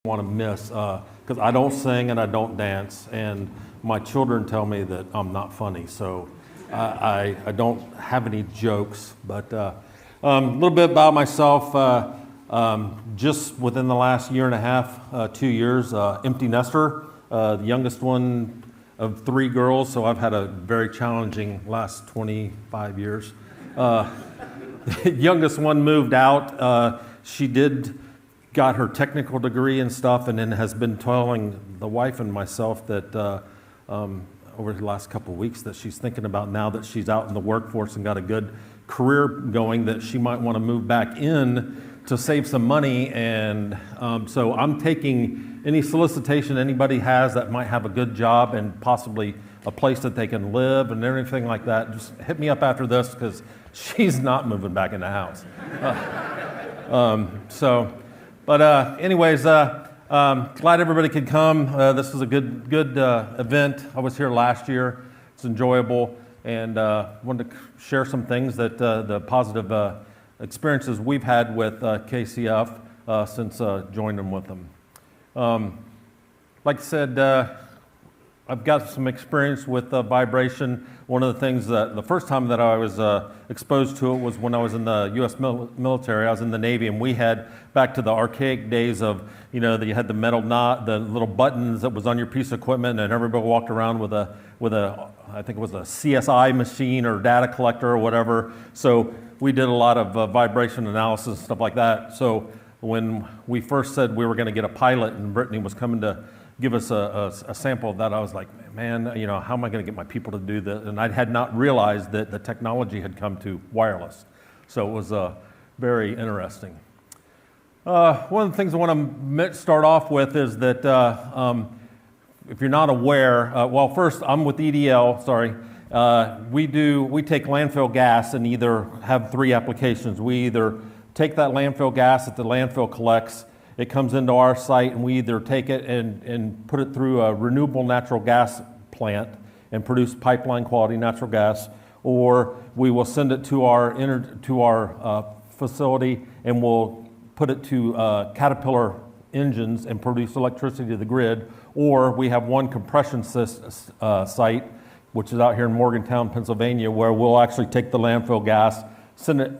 want to miss, because I don't sing and I don't dance, and my children tell me that I'm not funny, so I don't have any jokes. But a little bit about myself. Just within the last year and a half, 2 years, empty nester, the youngest one of 3 girls, so I've had a very challenging last 25 years. The youngest one moved out. She got her technical degree and stuff, and then has been telling the wife and myself that over the last couple of weeks that she's thinking about, now that she's out in the workforce and got a good career going, that she might want to move back in to save some money. And so I'm taking any solicitation anybody has that might have a good job and possibly a place that they can live and everything like that. Just hit me up after this, because she's not moving back in the house. Anyways, glad everybody could come. This is a good event. I was here last year. It's enjoyable, and wanted to share some things that the positive experiences we've had with KCF since joining with them. Like I said, I've got some experience with vibration. One of the things that the first time that I was exposed to it was when I was in the U.S. military. I was in the Navy, and we had, back to the archaic days of, that you had the metal knot, the little buttons that was on your piece of equipment, and everybody walked around with a I think it was a CSI machine or data collector or whatever. So we did a lot of vibration analysis and stuff like that. So when we first said we were going to get a pilot, and Brittany was coming to give us a sample of that, I was like, man, how am I going to get my people to do this? And I had not realized that the technology had come to wireless. So it was very interesting. One of the things I want to start off with is that if you're not aware, well, first, I'm with EDL, sorry. We take landfill gas and either have 3 applications. We either take that landfill gas that the landfill collects, it comes into our site, and we either take it and put it through a renewable natural gas plant and produce pipeline quality natural gas, or we will send it to our facility, and we'll put it to Caterpillar engines and produce electricity to the grid, or we have one compression site, which is out here in Morgantown, Pennsylvania, where we'll actually take the landfill gas, send it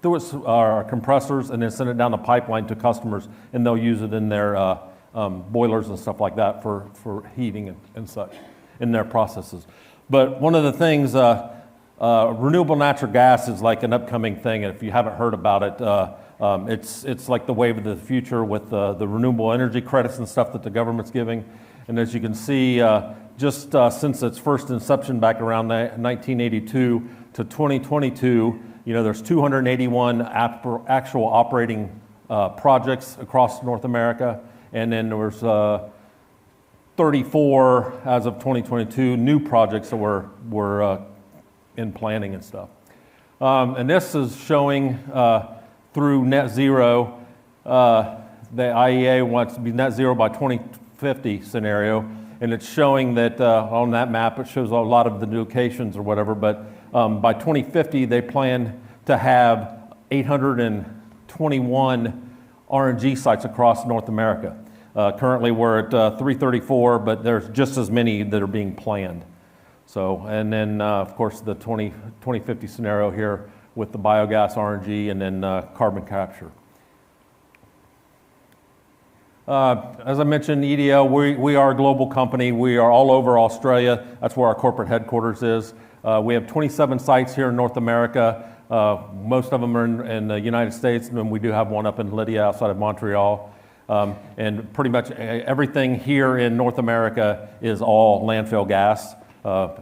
through our compressors, and then send it down the pipeline to customers, and they'll use it in their boilers and stuff like that for heating and such in their processes. But one of the things, renewable natural gas is like an upcoming thing, and if you haven't heard about it, it's like the wave of the future with the renewable energy credits and stuff that the government's giving. And as you can see, just since its first inception back around 1982 to 2022, there's 281 actual operating projects across North America, and then there was 34 as of 2022 new projects that were in planning and stuff. And this is showing through net zero. The IEA wants to be net zero by 2050 scenario, and it's showing that on that map it shows a lot of the locations or whatever, but by 2050 they plan to have 821 RNG sites across North America. Currently we're at 334, but there's just as many that are being planned. So, and then of course the 2050 scenario here with the biogas, RNG, and then carbon capture. As I mentioned, EDL, we are a global company. We are all over Australia. That's where our corporate headquarters is. We have 27 sites here in North America. Most of them are in the United States, and then we do have one up in Lydia outside of Montreal. And pretty much everything here in North America is all landfill gas.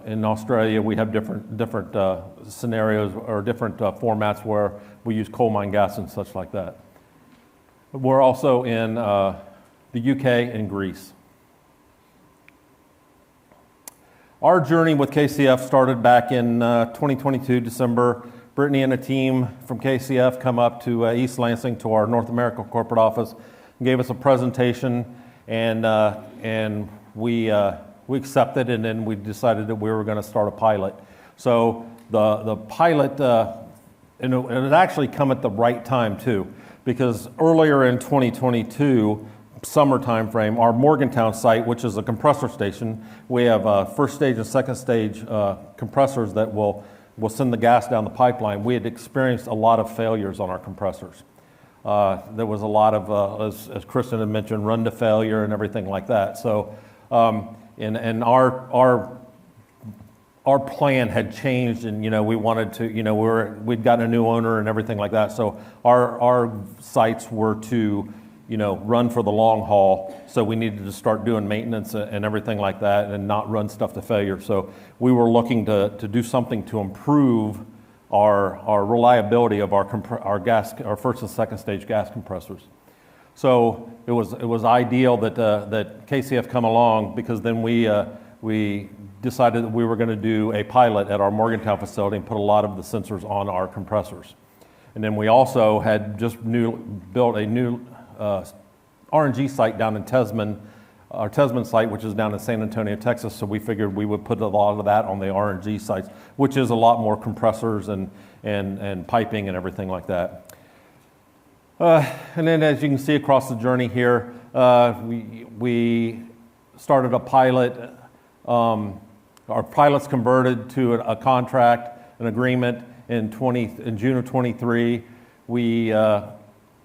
In Australia, we have different scenarios or different formats where we use coal mine gas and such like that. We're also in the UK and Greece. Our journey with KCF started back in 2022, December. Brittany and a team from KCF come up to East Lansing to our North America corporate office and gave us a presentation, and we accepted, and then we decided that we were going to start a pilot. So the pilot, and it had actually come at the right time too, because earlier in 2022, summer time frame, our Morgantown site, which is a compressor station, we have first stage and second stage compressors that will send the gas down the pipeline. We had experienced a lot of failures on our compressors. There was a lot of, as Kristen had mentioned, run to failure and everything like that. So, and our plan had changed, and we wanted to, we'd gotten a new owner and everything like that. So our sites were to, run for the long haul. So we needed to start doing maintenance and everything like that, and not run stuff to failure. So we were looking to do something to improve our reliability of our first and second stage gas compressors. So it was ideal that KCF come along, because then we decided that we were going to do a pilot at our Morgantown facility and put a lot of the sensors on our compressors. And then we also had just built a new RNG site down in Tesman, our Tesman site, which is down in San Antonio, Texas. So we figured we would put a lot of that on the RNG sites, which is a lot more compressors and piping and everything like that. And then, as you can see across the journey here, we started a pilot. Our pilot's converted to a contract, an agreement in June of 23. We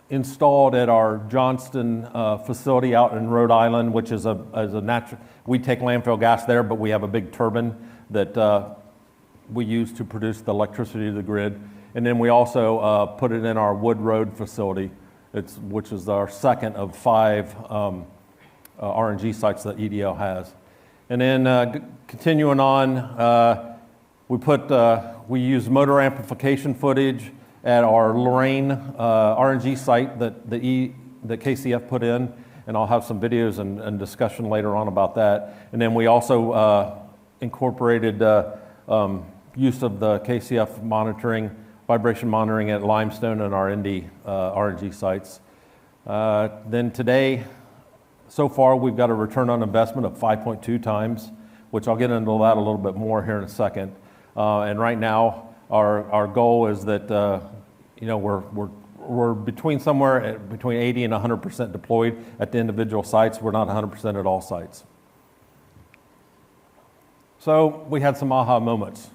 installed at our Johnston facility out in Rhode Island, which is a natural. We take landfill gas there, but we have a big turbine that we use to produce the electricity to the grid. And then we also put it in our Wood Road facility, which is our second of 5 RNG sites that EDL has. And then continuing on, we use motor amplification footage at our Lorraine RNG site that KCF put in, and I'll have some videos and discussion later on about that. And then we also incorporated use of the KCF vibration monitoring at Limestone and our Indy RNG sites. Then today, so far, we've got a return on investment of 5.2 times, which I'll get into that a little bit more here in a second. And right now, our goal is that we're between 80 and 100% deployed at the individual sites. We're not 100% at all sites. So we had some aha moments,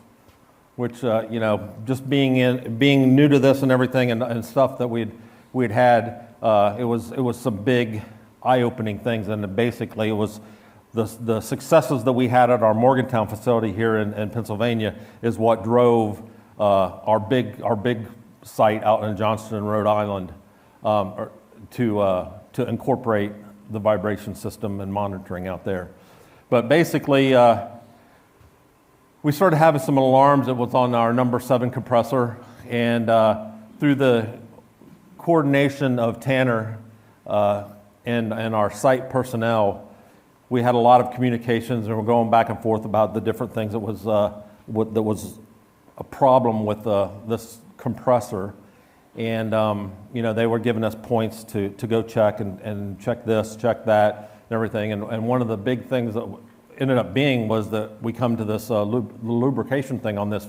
which just being new to this and everything and stuff that we'd had, it was some big eye-opening things, and basically it was the successes that we had at our Morgantown facility here in Pennsylvania is what drove our big site out in Johnston, Rhode Island, to incorporate the vibration system and monitoring out there. But basically, we started having some alarms. It was on our number 7 compressor, and through the coordination of Tanner and our site personnel, we had a lot of communications, and we're going back and forth about the different things that was a problem with this compressor. And they were giving us points to go check and check this, check that, and everything. And one of the big things that ended up being was that we come to this lubrication thing on this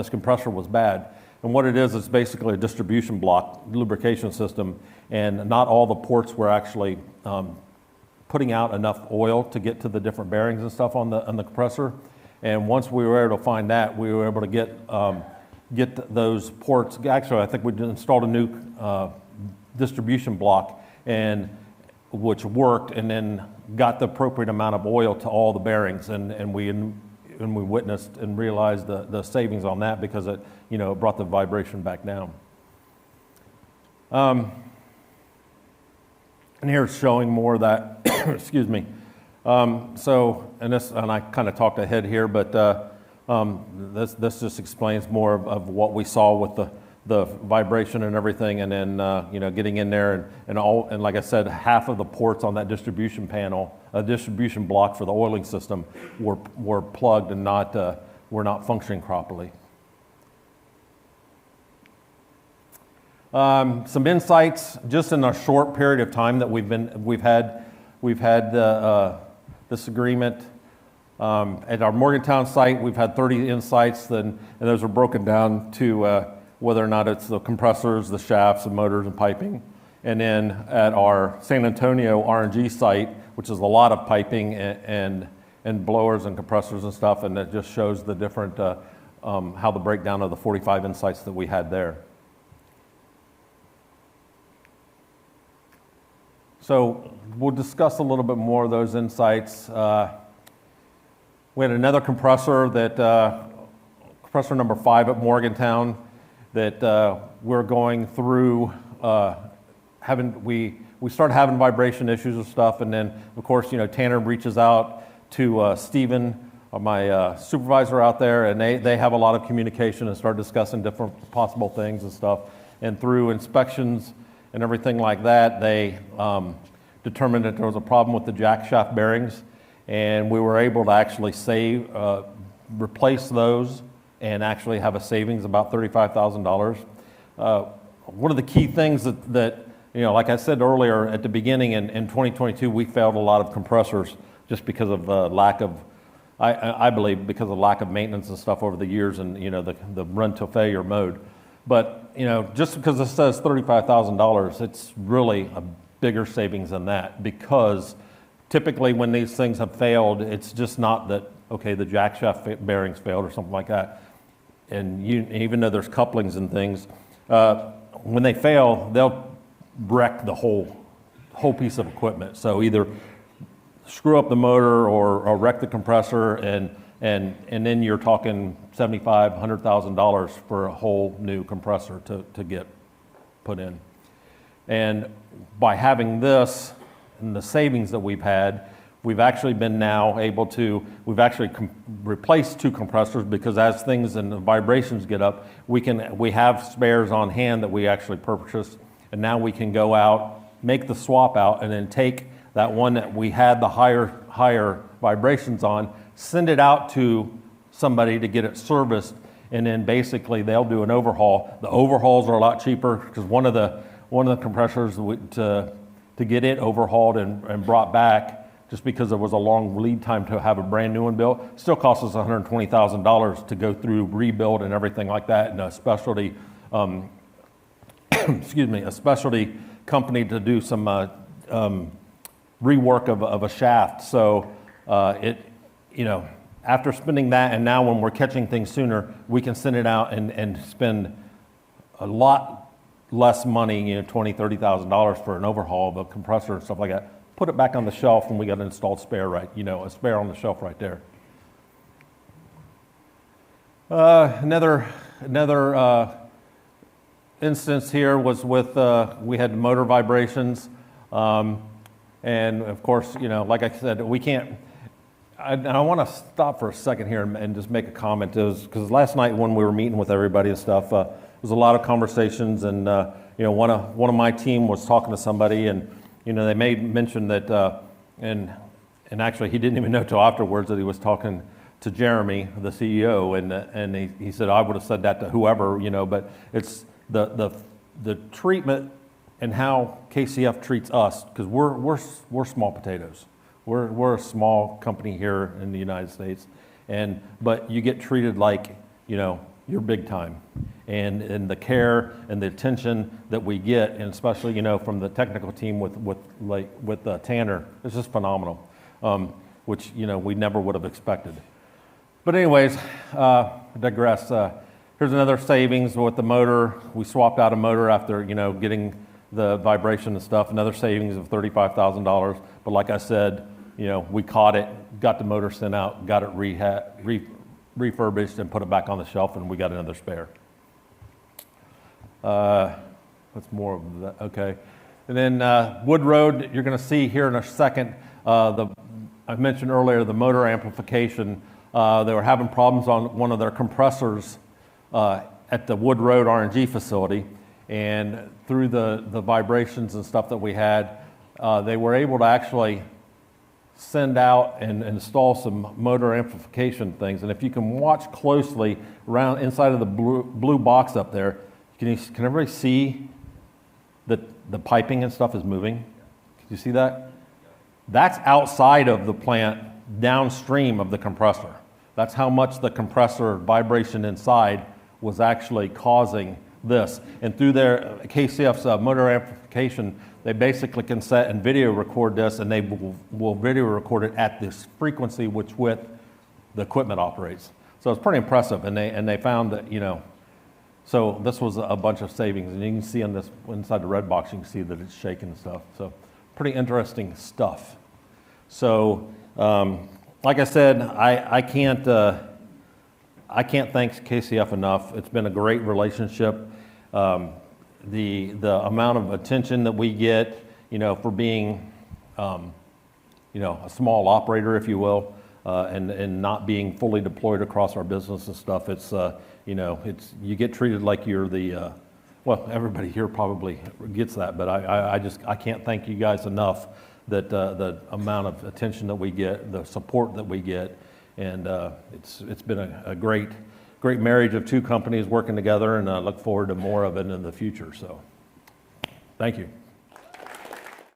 compressor was bad. And what it is basically a distribution block lubrication system, and not all the ports were actually putting out enough oil to get to the different bearings and stuff on the compressor. And once we were able to find that, we were able to get those ports. Actually, I think we installed a new distribution block, which worked, and then got the appropriate amount of oil to all the bearings, and we witnessed and realized the savings on that, because it brought the vibration back down. And here's showing more of that. Excuse me. And I kind of talked ahead here, but this just explains more of what we saw with the vibration and everything, and then getting in there and like I said, half of the ports on that distribution panel, a distribution block for the oiling system, were plugged and were not functioning properly. Some insights just in a short period of time that we've had this agreement. At our Morgantown site, we've had 30 insights, and those are broken down to whether or not it's the compressors, the shafts, the motors, and piping. and then at our San Antonio RNG site, which is a lot of piping and blowers and compressors and stuff, and it just shows the different, how the breakdown of the 45 insights that we had there. So we'll discuss a little bit more of those insights. We had another compressor compressor number 5 at Morgantown that we're going through. We started having vibration issues and stuff, and then of course, Tanner reaches out to Stephen, my supervisor out there, and they have a lot of communication and start discussing different possible things and stuff. And through inspections and everything like that, they determined that there was a problem with the jack shaft bearings, and we were able to actually replace those and actually have a savings about $35,000. One of the key things that like I said earlier at the beginning, in 2022, we failed a lot of compressors just because of I believe because of lack of maintenance and stuff over the years, and the run to failure mode. But just because it says $35,000, it's really a bigger savings than that, because typically when these things have failed, it's just not that, okay, the jack shaft bearings failed or something like that. And even though there's couplings and things, when they fail, they'll wreck the whole piece of equipment. So either screw up the motor or wreck the compressor, and then you're talking $75,000, $100,000 for a whole new compressor to get put in. And by having this and the savings that we've had, we've actually been now able to, we've actually replaced 2 compressors, because as things and the vibrations get up, we have spares on hand that we actually purchased, and now we can go out, make the swap out, and then take that one that we had the higher vibrations on, send it out to somebody to get it serviced, and then basically they'll do an overhaul. The overhauls are a lot cheaper, because one of the compressors to get it overhauled and brought back, just because there was a long lead time to have a brand new one built, still costs us $120,000 to go through rebuild and everything like that, and a specialty a specialty company to do some rework of a shaft. So after spending that, and now when we're catching things sooner, we can send it out and spend a lot less money, $20,000, $30,000 for an overhaul of a compressor and stuff like that. Put it back on the shelf, and we got an installed spare, a spare on the shelf right there. Another instance here was with, we had motor vibrations, and of course, like I said, we can't, I want to stop for a second here and just make a comment, because last night when we were meeting with everybody and stuff, there was a lot of conversations, and one of my team was talking to somebody, and they made mention that, and actually he didn't even know till afterwards that he was talking to Jeremy, the CEO, and he said, I would have said that to whoever, but it's the treatment and how KCF treats us, because we're small potatoes. We're a small company here in the United States, but you get treated like you're big time, and the care and the attention that we get, and especially from the technical team with Tanner, it's just phenomenal, which we never would have expected. But anyways, I digress. Here's another savings with the motor. We swapped out a motor after getting the vibration and stuff. Another savings of $35,000. But like I said, we caught it, got the motor sent out, got it refurbished, and put it back on the shelf, and we got another spare. That's more of that. Okay. And then Wood Road, you're going to see here in a second. I mentioned earlier the motor amplification. They were having problems on one of their compressors at the Wood Road RNG facility, and through the vibrations and stuff that we had, they were able to actually send out and install some motor amplification things. And if you can watch closely around inside of the blue box up there, can everybody see that the piping and stuff is moving? Can you see that? That's outside of the plant, downstream of the compressor. That's how much the compressor vibration inside was actually causing this. And through their KCF's motor amplification, they basically can set and video record this, and they will video record it at this frequency which with the equipment operates. So it's pretty impressive, and they found that, you know, so this was a bunch of savings, and you can see on this inside the red box, you can see that it's shaking and stuff. So pretty interesting stuff. So like I said, I can't thank KCF enough. It's been a great relationship. The amount of attention that we get, you know, for being, you know, a small operator, if you will, and not being fully deployed across our business and stuff. It's you know, you get treated like you're the well, everybody here probably gets that, but I can't thank you guys enough that the amount of attention that we get, the support that we get, and it's been a great marriage of two companies working together, and I look forward to more of it in the future. So, thank you.